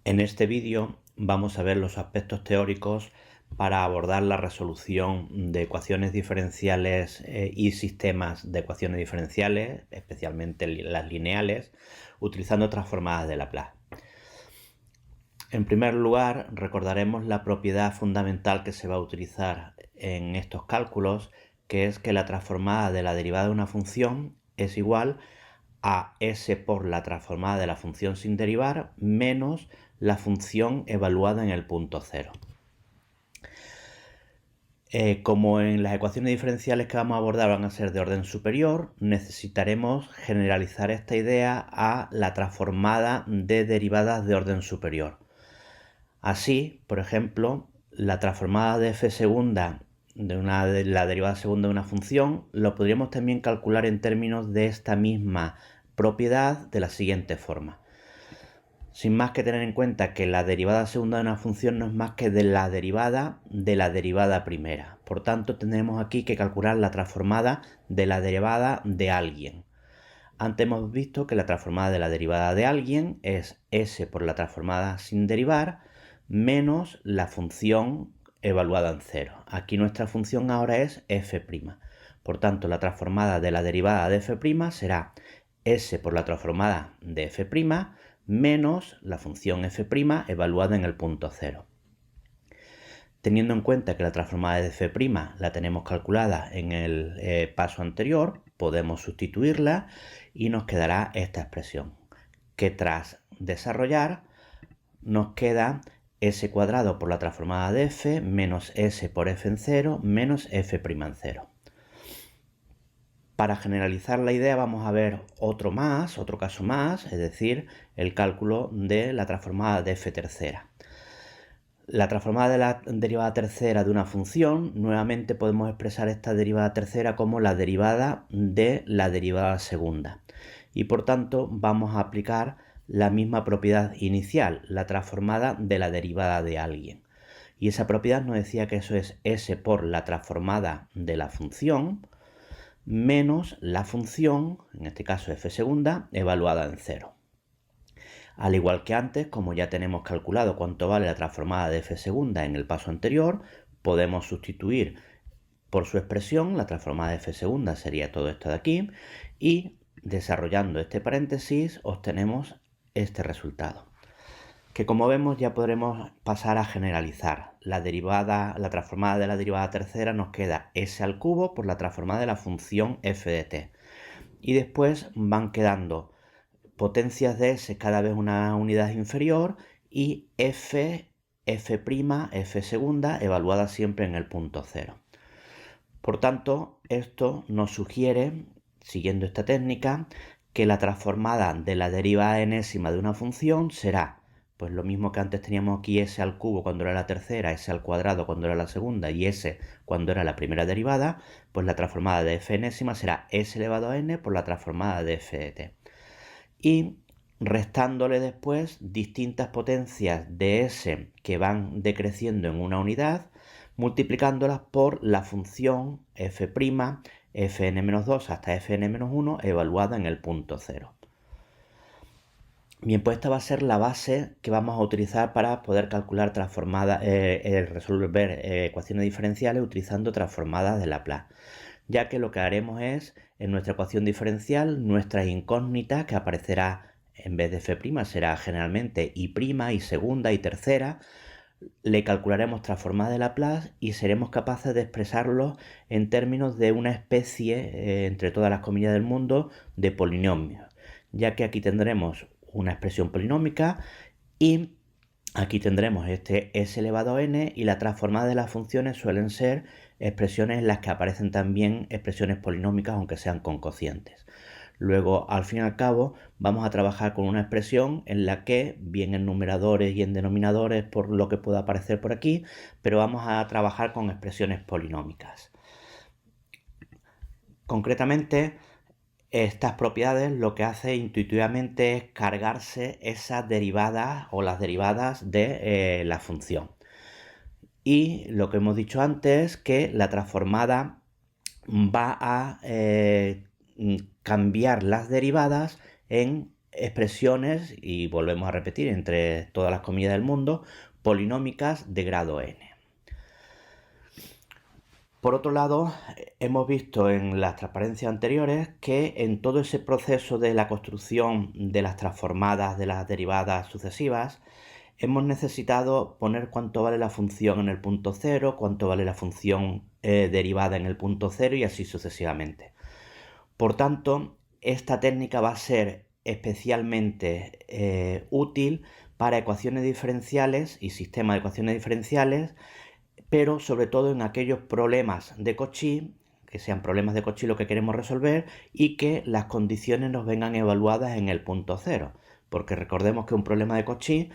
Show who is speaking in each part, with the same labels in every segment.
Speaker 1: En este vídeo vamos a ver los aspectos teóricos para abordar la resolución de ecuaciones diferenciales y sistemas de ecuaciones diferenciales, especialmente las lineales, utilizando transformadas de Laplace. En primer lugar, recordaremos la propiedad fundamental que se va a utilizar en estos cálculos, que es que la transformada de la derivada de una función es igual a s por la transformada de la función sin derivar menos la función evaluada en el punto cero. Como en las ecuaciones diferenciales que vamos a abordar van a ser de orden superior, necesitaremos generalizar esta idea a la transformada de derivadas de orden superior. Así, por ejemplo, la transformada de f segunda de la derivada segunda de una función lo podríamos también calcular en términos de esta misma propiedad de la siguiente forma. Sin más que tener en cuenta que la derivada segunda de una función no es más que de la derivada primera. Por tanto, tendremos aquí que calcular la transformada de la derivada de alguien. Antes hemos visto que la transformada de la derivada de alguien es s por la transformada sin derivar menos la función evaluada en cero. Aquí nuestra función ahora es f'. Por tanto, la transformada de la derivada de f' será s por la transformada de f' menos la función f' evaluada en el punto cero. Teniendo en cuenta que la transformada de f' la tenemos calculada en el paso anterior, podemos sustituirla y nos quedará esta expresión, que tras desarrollar nos queda s cuadrado por la transformada de f menos s por f en cero menos f' en cero. Para generalizar la idea vamos a ver otro caso más, es decir, el cálculo de la transformada de f tercera. La transformada de la derivada tercera de una función, nuevamente podemos expresar esta derivada tercera como la derivada de la derivada segunda. Y por tanto vamos a aplicar la misma propiedad inicial, la transformada de la derivada de alguien. Y esa propiedad nos decía que eso es s por la transformada de la función menos la función, en este caso f segunda, evaluada en cero. Al igual que antes, como ya tenemos calculado cuánto vale la transformada de f segunda en el paso anterior, podemos sustituir por su expresión, la transformada de f segunda sería todo esto de aquí, y desarrollando este paréntesis obtenemos este resultado, que como vemos ya podremos pasar a generalizar. La transformada de la derivada tercera nos queda s al cubo por la transformada de la función f de t. Y después van quedando potencias de s cada vez una unidad inferior y f segunda evaluada siempre en el punto cero. Por tanto, esto nos sugiere, siguiendo esta técnica, que la transformada de la derivada enésima de una función será pues lo mismo que antes teníamos aquí s al cubo cuando era la tercera, s al cuadrado cuando era la segunda y s cuando era la primera derivada, pues la transformada de f enésima será s elevado a n por la transformada de f de t. Y restándole después distintas potencias de s que van decreciendo en una unidad, multiplicándolas por la función f', fn-2 hasta fn-1 evaluada en el punto cero. Bien, pues esta va a ser la base que vamos a utilizar para poder calcular resolver ecuaciones diferenciales utilizando transformadas de Laplace, ya que lo que haremos es, en nuestra ecuación diferencial, nuestra incógnita, que aparecerá en vez de f' será generalmente y' y segunda y tercera, le calcularemos transformada de Laplace y seremos capaces de expresarlo en términos de una especie, entre todas las comillas del mundo, de polinomios, ya que aquí tendremos una expresión polinómica y aquí tendremos este s elevado a n, y la transformada de las funciones suelen ser expresiones en las que aparecen también expresiones polinómicas aunque sean con cocientes. Luego, al fin y al cabo, vamos a trabajar con una expresión en la que, bien en numeradores y en denominadores, por lo que pueda aparecer por aquí, pero vamos a trabajar con expresiones polinómicas. Concretamente, estas propiedades lo que hace intuitivamente es cargarse esas derivadas o las derivadas de la función. Y lo que hemos dicho antes es que la transformada va a cambiar las derivadas en expresiones, y volvemos a repetir entre todas las comillas del mundo, polinómicas de grado n. Por otro lado, hemos visto en las transparencias anteriores que en todo ese proceso de la construcción de las transformadas de las derivadas sucesivas, hemos necesitado poner cuánto vale la función en el punto cero, cuánto vale la función derivada en el punto cero y así sucesivamente. Por tanto, esta técnica va a ser especialmente útil para ecuaciones diferenciales y sistemas de ecuaciones diferenciales, pero sobre todo en aquellos problemas de Cauchy, que sean problemas de Cauchy lo que queremos resolver y que las condiciones nos vengan evaluadas en el punto cero. Porque recordemos que un problema de Cauchy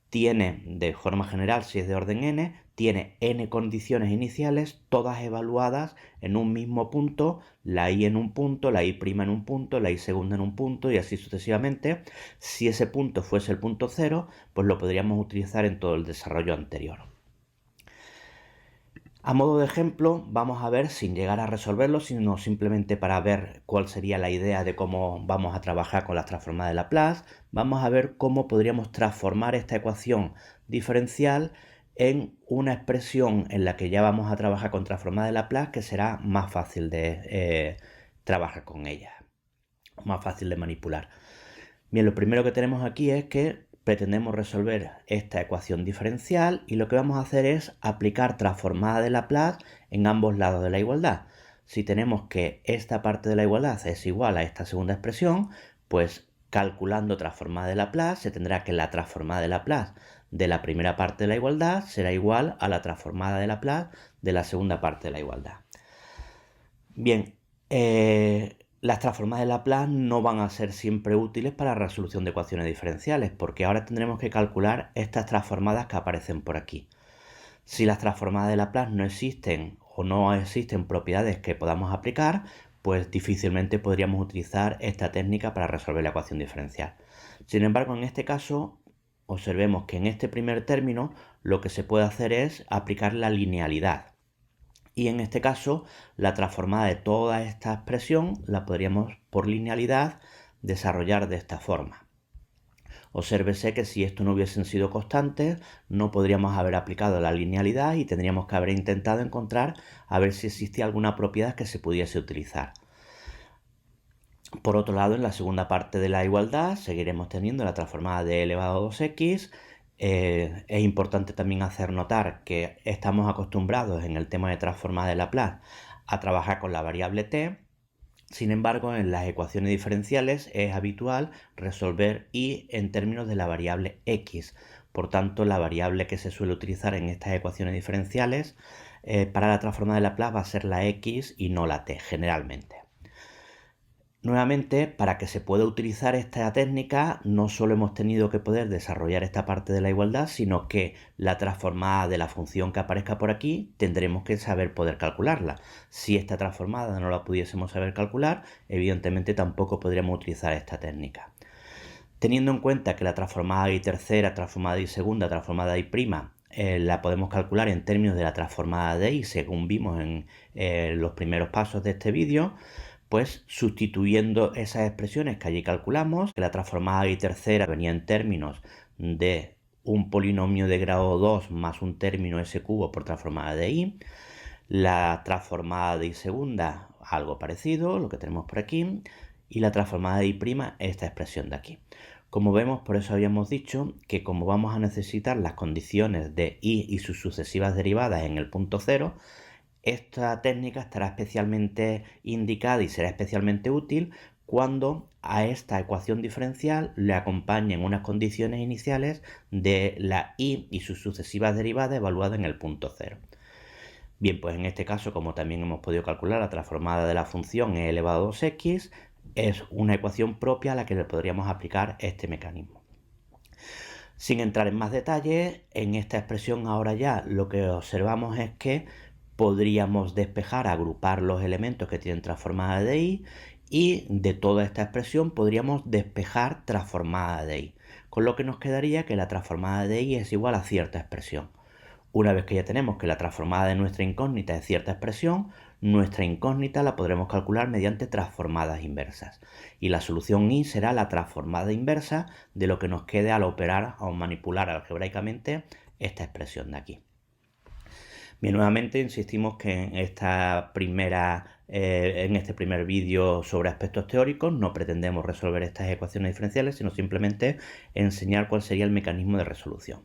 Speaker 1: tiene, de forma general, si es de orden n, tiene n condiciones iniciales, todas evaluadas en un mismo punto, la i en un punto, la i' en un punto, la i segunda en un punto y así sucesivamente. Si ese punto fuese el punto cero, pues lo podríamos utilizar en todo el desarrollo anterior. A modo de ejemplo, vamos a ver, sin llegar a resolverlo, sino simplemente para ver cuál sería la idea de cómo vamos a trabajar con las transformadas de Laplace, vamos a ver cómo podríamos transformar esta ecuación diferencial en una expresión en la que ya vamos a trabajar con transformadas de Laplace, que será más fácil de trabajar con ella, más fácil de manipular. Bien, lo primero que tenemos aquí es que pretendemos resolver esta ecuación diferencial y lo que vamos a hacer es aplicar transformada de Laplace en ambos lados de la igualdad. Si tenemos que esta parte de la igualdad es igual a esta segunda expresión, pues calculando transformada de Laplace se tendrá que la transformada de Laplace de la primera parte de la igualdad será igual a la transformada de Laplace de la segunda parte de la igualdad. Bien, las transformadas de Laplace no van a ser siempre útiles para la resolución de ecuaciones diferenciales, porque ahora tendremos que calcular estas transformadas que aparecen por aquí. Si las transformadas de Laplace no existen o no existen propiedades que podamos aplicar, pues difícilmente podríamos utilizar esta técnica para resolver la ecuación diferencial. Sin embargo, en este caso, observemos que en este primer término lo que se puede hacer es aplicar la linealidad. Y en este caso, la transformada de toda esta expresión la podríamos, por linealidad, desarrollar de esta forma. Obsérvese que si esto no hubiesen sido constantes, no podríamos haber aplicado la linealidad y tendríamos que haber intentado encontrar a ver si existía alguna propiedad que se pudiese utilizar. Por otro lado, en la segunda parte de la igualdad, seguiremos teniendo la transformada de elevado a 2x. Es importante también hacer notar que estamos acostumbrados en el tema de transformada de Laplace a trabajar con la variable t. Sin embargo, en las ecuaciones diferenciales es habitual resolver y en términos de la variable x. Por tanto, la variable que se suele utilizar en estas ecuaciones diferenciales para la transformada de Laplace va a ser la x y no la t, generalmente. Nuevamente, para que se pueda utilizar esta técnica, no solo hemos tenido que poder desarrollar esta parte de la igualdad, sino que la transformada de la función que aparezca por aquí tendremos que saber poder calcularla. Si esta transformada no la pudiésemos saber calcular, evidentemente tampoco podríamos utilizar esta técnica. Teniendo en cuenta que la transformada y tercera, transformada y segunda, transformada y prima, la podemos calcular en términos de la transformada de y, según vimos en los primeros pasos de este vídeo, pues sustituyendo esas expresiones que allí calculamos, que la transformada y tercera venía en términos de un polinomio de grado 2 más un término s cubo por transformada de y, la transformada de y segunda, algo parecido, lo que tenemos por aquí, y la transformada de y prima, esta expresión de aquí. Como vemos, por eso habíamos dicho que como vamos a necesitar las condiciones de y sus sucesivas derivadas en el punto cero, esta técnica estará especialmente indicada y será especialmente útil cuando a esta ecuación diferencial le acompañen unas condiciones iniciales de la y sus sucesivas derivadas evaluadas en el punto cero. Bien, pues en este caso, como también hemos podido calcular, la transformada de la función e elevado a 2x es una ecuación propia a la que le podríamos aplicar este mecanismo. Sin entrar en más detalles, en esta expresión ahora ya lo que observamos es que podríamos despejar, agrupar los elementos que tienen transformada de y de toda esta expresión podríamos despejar transformada de y, con lo que nos quedaría que la transformada de y es igual a cierta expresión. Una vez que ya tenemos que la transformada de nuestra incógnita es cierta expresión, nuestra incógnita la podremos calcular mediante transformadas inversas. Y la solución I será la transformada inversa de lo que nos quede al operar o manipular algebraicamente esta expresión de aquí. Bien, nuevamente insistimos que en este primer vídeo sobre aspectos teóricos no pretendemos resolver estas ecuaciones diferenciales, sino simplemente enseñar cuál sería el mecanismo de resolución.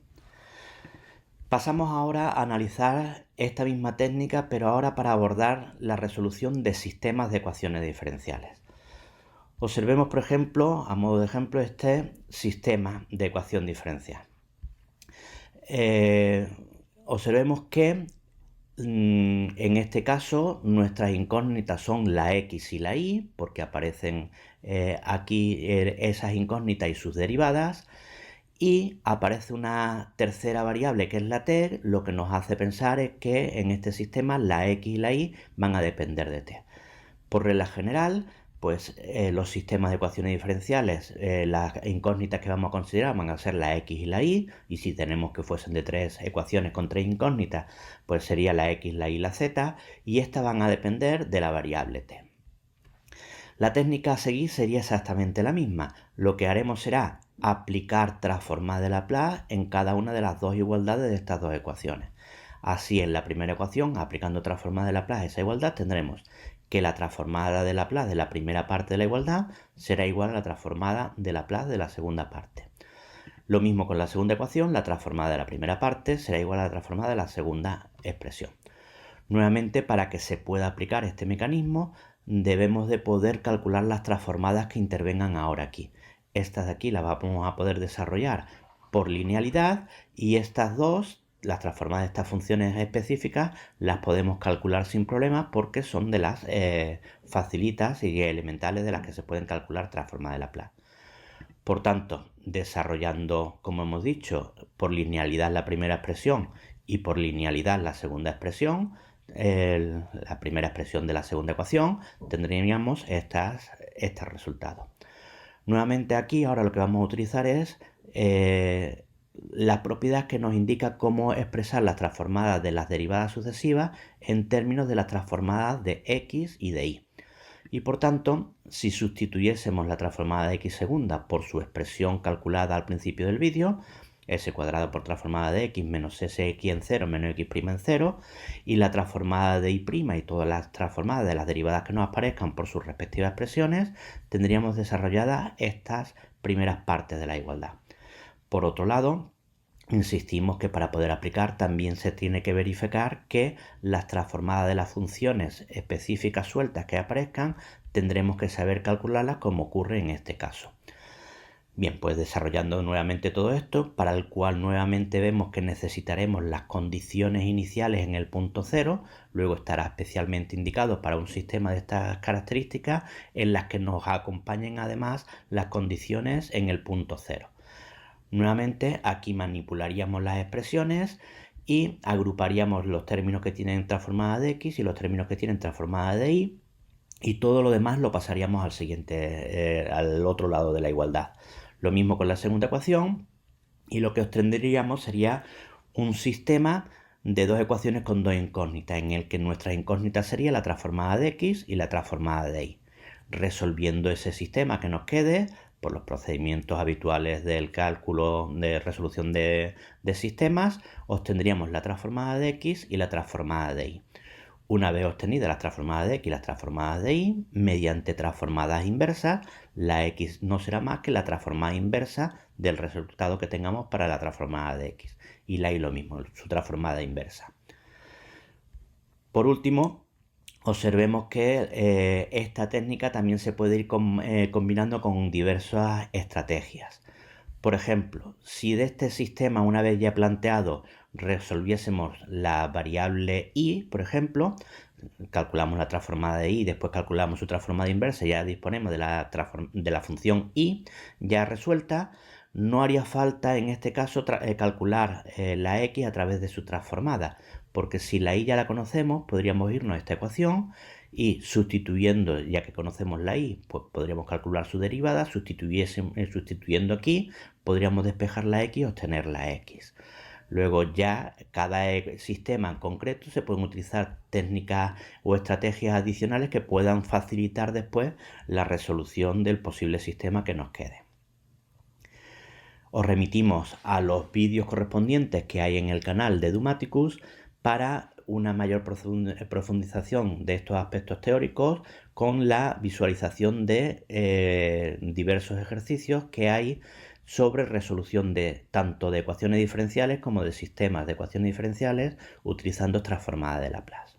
Speaker 1: Pasamos ahora a analizar esta misma técnica, pero ahora para abordar la resolución de sistemas de ecuaciones diferenciales. Observemos, por ejemplo, a modo de ejemplo, este sistema de ecuación diferencial. Observemos que en este caso nuestras incógnitas son la x y la y, porque aparecen aquí esas incógnitas y sus derivadas, y aparece una tercera variable que es la t, lo que nos hace pensar es que en este sistema la x y la y van a depender de t. Por regla general, pues los sistemas de ecuaciones diferenciales, las incógnitas que vamos a considerar van a ser la x y la y, y si tenemos que fuesen de tres ecuaciones con tres incógnitas, pues sería la x, la y y la z, y estas van a depender de la variable t. La técnica a seguir sería exactamente la misma. Lo que haremos será aplicar transformada de Laplace en cada una de las dos igualdades de estas dos ecuaciones. Así, en la primera ecuación, aplicando transformada de Laplace a esa igualdad, tendremos que la transformada de Laplace de la primera parte de la igualdad será igual a la transformada de Laplace de la segunda parte. Lo mismo con la segunda ecuación, la transformada de la primera parte será igual a la transformada de la segunda expresión. Nuevamente, para que se pueda aplicar este mecanismo, debemos de poder calcular las transformadas que intervengan ahora aquí. Estas de aquí las vamos a poder desarrollar por linealidad y estas dos, las transformadas de estas funciones específicas, las podemos calcular sin problemas porque son de las facilitas y elementales de las que se pueden calcular transformadas de Laplace. Por tanto, desarrollando, como hemos dicho, por linealidad la primera expresión y por linealidad la segunda expresión, la primera expresión de la segunda ecuación, tendríamos estos resultados. Nuevamente aquí ahora lo que vamos a utilizar es la propiedad que nos indica cómo expresar las transformadas de las derivadas sucesivas en términos de las transformadas de x y de y. Y por tanto, si sustituyésemos la transformada de x segunda por su expresión calculada al principio del vídeo, s cuadrado por transformada de x menos sx en 0 menos x' en 0, y la transformada de y' y todas las transformadas de las derivadas que nos aparezcan por sus respectivas expresiones, tendríamos desarrolladas estas primeras partes de la igualdad. Por otro lado, insistimos que para poder aplicar también se tiene que verificar que las transformadas de las funciones específicas sueltas que aparezcan tendremos que saber calcularlas como ocurre en este caso. Bien, pues desarrollando nuevamente todo esto, para el cual nuevamente vemos que necesitaremos las condiciones iniciales en el punto cero, luego estará especialmente indicado para un sistema de estas características en las que nos acompañen además las condiciones en el punto cero. Nuevamente aquí manipularíamos las expresiones y agruparíamos los términos que tienen transformada de x y los términos que tienen transformada de y todo lo demás lo pasaríamos al otro lado de la igualdad. Lo mismo con la segunda ecuación y lo que obtendríamos sería un sistema de dos ecuaciones con dos incógnitas, en el que nuestra incógnita sería la transformada de x y la transformada de y. Resolviendo ese sistema que nos quede por los procedimientos habituales del cálculo de resolución de sistemas, obtendríamos la transformada de x y la transformada de y. Una vez obtenidas las transformadas de x y las transformadas de y, mediante transformadas inversas, la x no será más que la transformada inversa del resultado que tengamos para la transformada de x. Y la y lo mismo, su transformada inversa. Por último, observemos que esta técnica también se puede ir combinando con diversas estrategias. Por ejemplo, si de este sistema, una vez ya planteado, resolviésemos la variable y, por ejemplo, calculamos la transformada de y, después calculamos su transformada inversa y ya disponemos de la función y ya resuelta, no haría falta en este caso calcular la x a través de su transformada, porque si la y ya la conocemos, podríamos irnos a esta ecuación y sustituyendo, ya que conocemos la y, pues podríamos calcular su derivada, sustituyendo aquí, podríamos despejar la x y obtener la x. Luego ya cada sistema en concreto se pueden utilizar técnicas o estrategias adicionales que puedan facilitar después la resolución del posible sistema que nos quede. Os remitimos a los vídeos correspondientes que hay en el canal de Edumaticus para una mayor profundización de estos aspectos teóricos con la visualización de diversos ejercicios que hay sobre resolución de tanto de ecuaciones diferenciales como de sistemas de ecuaciones diferenciales utilizando transformada de Laplace.